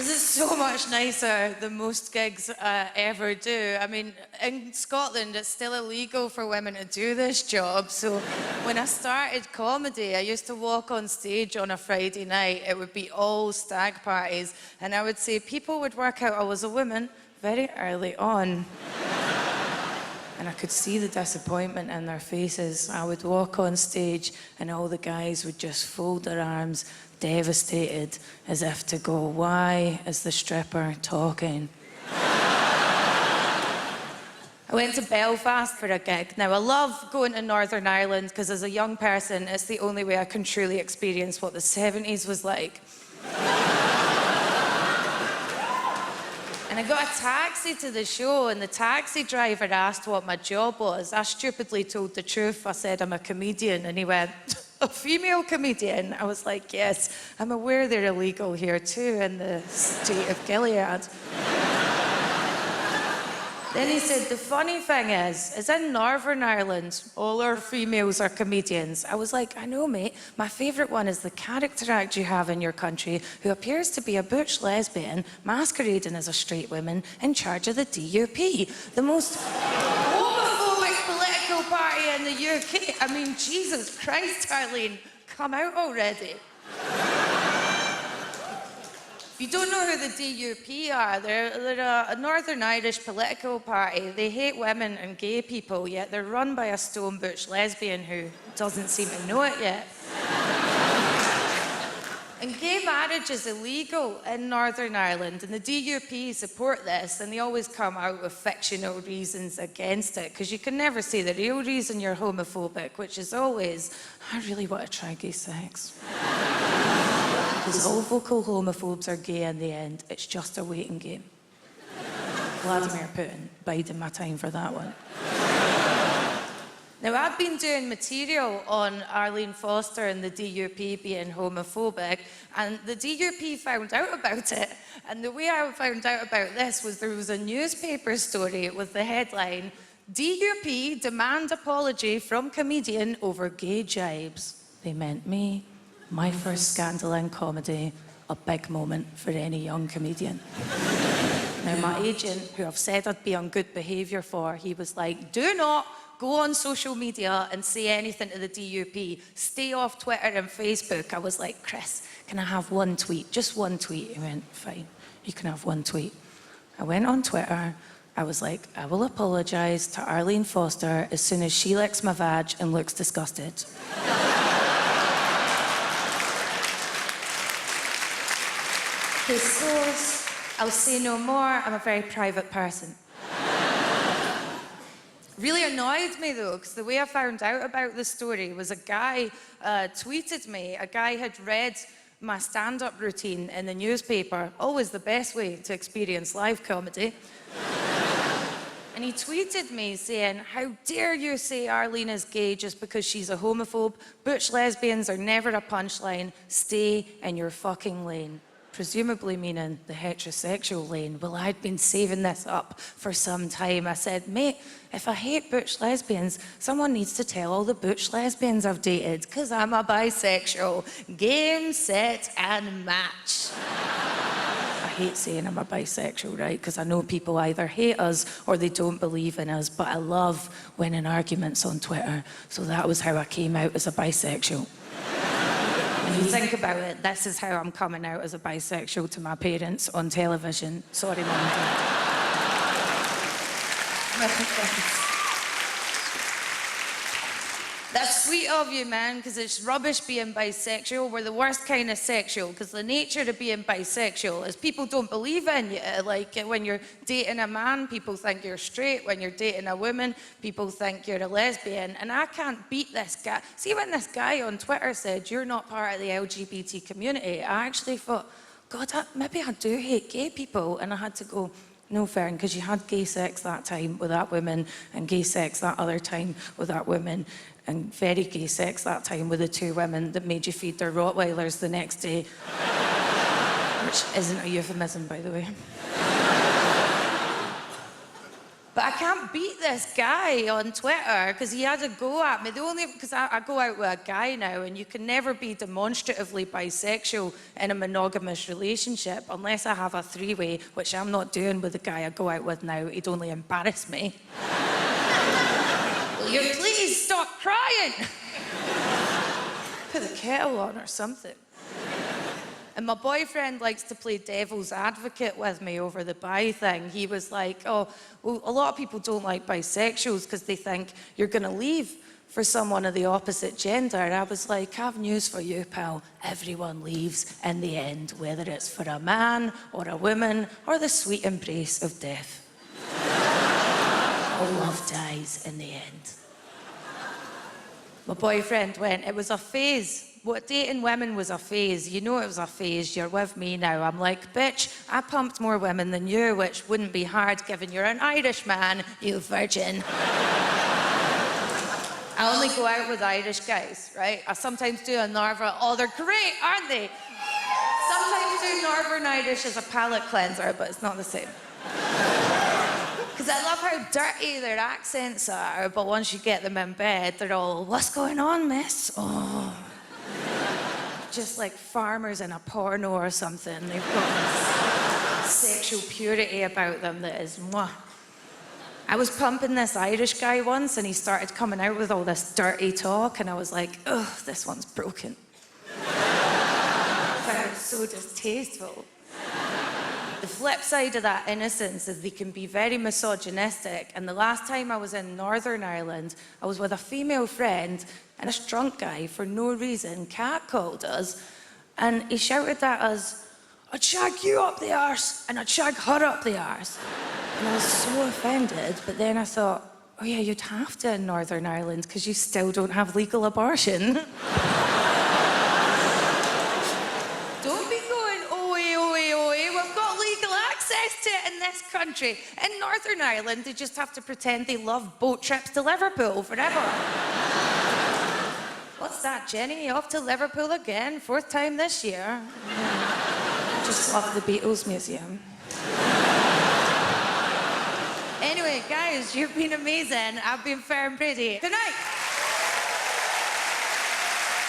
This is so much nicer than most gigs ever do. I mean, in Scotland, it's still illegal for women to do this job. So when I started comedy, I used to walk on stage on a Friday night. It would be all stag parties. And I would say people would work out I was a woman very early on. And I could see the disappointment in their faces. I would walk on stage and all the guys would just fold their arms, devastated, as if to go, why is the stripper talking? I went to Belfast for a gig. Now, I love going to Northern Ireland because as a young person, it's the only way I can truly experience what the 70s was like. And I got a taxi to the show, and the taxi driver asked what my job was. I stupidly told the truth. I said, I'm a comedian. And he went, a female comedian? I was like, yes, I'm aware they're illegal here too in the state of Gilead. Then he said, the funny thing is in Northern Ireland, all our females are comedians. I was like, I know, mate. My favourite one is the character actor you have in your country who appears to be a butch lesbian masquerading as a straight woman in charge of the DUP, the most homophobic political party in the UK. I mean, Jesus Christ, Arlene, come out already. If you don't know who the DUP are, they're a Northern Irish political party. They hate women and gay people, yet they're run by a stone butch lesbian who doesn't seem to know it yet. And gay marriage is illegal in Northern Ireland, and the DUP support this, and they always come out with fictional reasons against it, because you can never say the real reason you're homophobic, which is always, I really want to try gay sex. Because all vocal homophobes are gay in the end. It's just a waiting game. Vladimir Putin, biding my time for that one. Now, I've been doing material on Arlene Foster and the DUP being homophobic, and the DUP found out about it. And the way I found out about this was there was a newspaper story with the headline, DUP demand apology from comedian over gay jibes. They meant me. My first scandal in comedy, a big moment for any young comedian. Now, my agent, who I've said I'd be on good behaviour for, he was like, do not go on social media and say anything to the DUP. Stay off Twitter and Facebook. I was like, Chris, can I have one tweet? Just one tweet. He went, fine, you can have one tweet. I went on Twitter. I was like, I will apologise to Arlene Foster as soon as she licks my vag and looks disgusted. His source, I'll say no more, I'm a very private person. Really annoyed me though, because the way I found out about the story was a guy tweeted me. A guy had read my stand-up routine in the newspaper, always the best way to experience live comedy. And he tweeted me saying, how dare you say Arlene is gay just because she's a homophobe? Butch lesbians are never a punchline. Stay in your fucking lane. Presumably meaning the heterosexual lane. Well, I'd been saving this up for some time. I said, mate, if I hate butch lesbians, someone needs to tell all the butch lesbians I've dated, because I'm a bisexual. Game, set, and match. I hate saying I'm a bisexual, right? Because I know people either hate us or they don't believe in us, but I love winning arguments on Twitter. So that was how I came out as a bisexual. If you think about it, this is how I'm coming out as a bisexual to my parents on television. Sorry, Mum and Dad. That's sweet of you, man, because it's rubbish being bisexual. We're the worst kind of sexual, because the nature of being bisexual is people don't believe in you. Like, when you're dating a man, people think you're straight. When you're dating a woman, people think you're a lesbian. And I can't beat this guy. See, when this guy on Twitter said, you're not part of the LGBT community, I actually thought, God, maybe I do hate gay people. And I had to go, no, Fern, because you had gay sex that time with that woman and gay sex that other time with that woman and very gay sex that time with the two women that made you feed their Rottweilers the next day. Which isn't a euphemism, by the way. But I can't beat this guy on Twitter because he had a go at me. Because I go out with a guy now, and you can never be demonstratively bisexual in a monogamous relationship unless I have a three-way, which I'm not doing with the guy I go out with now. He'd only embarrass me. Will you please stop crying? Put the kettle on or something. And my boyfriend likes to play devil's advocate with me over the bi thing. He was like, oh, well, a lot of people don't like bisexuals because they think you're going to leave for someone of the opposite gender. And I was like, I have news for you, pal. Everyone leaves in the end, whether it's for a man or a woman or the sweet embrace of death. All love dies in the end. My boyfriend went, it was a phase. What, dating women was a phase. You know it was a phase. You're with me now. I'm like, bitch, I pumped more women than you, which wouldn't be hard given you're an Irish man, you virgin. I only go out with Irish guys, right? I sometimes do a Northern. Oh, they're great, aren't they? Sometimes do Northern Irish as a palate cleanser, but it's not the same. Because I love how dirty their accents are, but once you get them in bed, they're all, what's going on, miss? Oh. Just like farmers in a porno or something. They've got this sexual purity about them that is mwah. I was pumping this Irish guy once, and he started coming out with all this dirty talk, and I was like, ugh, this one's broken. I found it so distasteful. The flip side of that innocence is they can be very misogynistic. And the last time I was in Northern Ireland, I was with a female friend, and this drunk guy, for no reason, catcalled us. And he shouted at us, I'd shag you up the arse, and I'd shag her up the arse. And I was so offended, but then I thought, oh yeah, you'd have to in Northern Ireland, because you still don't have legal abortion. Don't be going, we've got legal access to it in this country. In Northern Ireland, they just have to pretend they love boat trips to Liverpool forever. What's that, Jenny? Off to Liverpool again? 4th time this year. Just love the Beatles Museum. Anyway, guys, you've been amazing. I've been Fern Brady. Good night.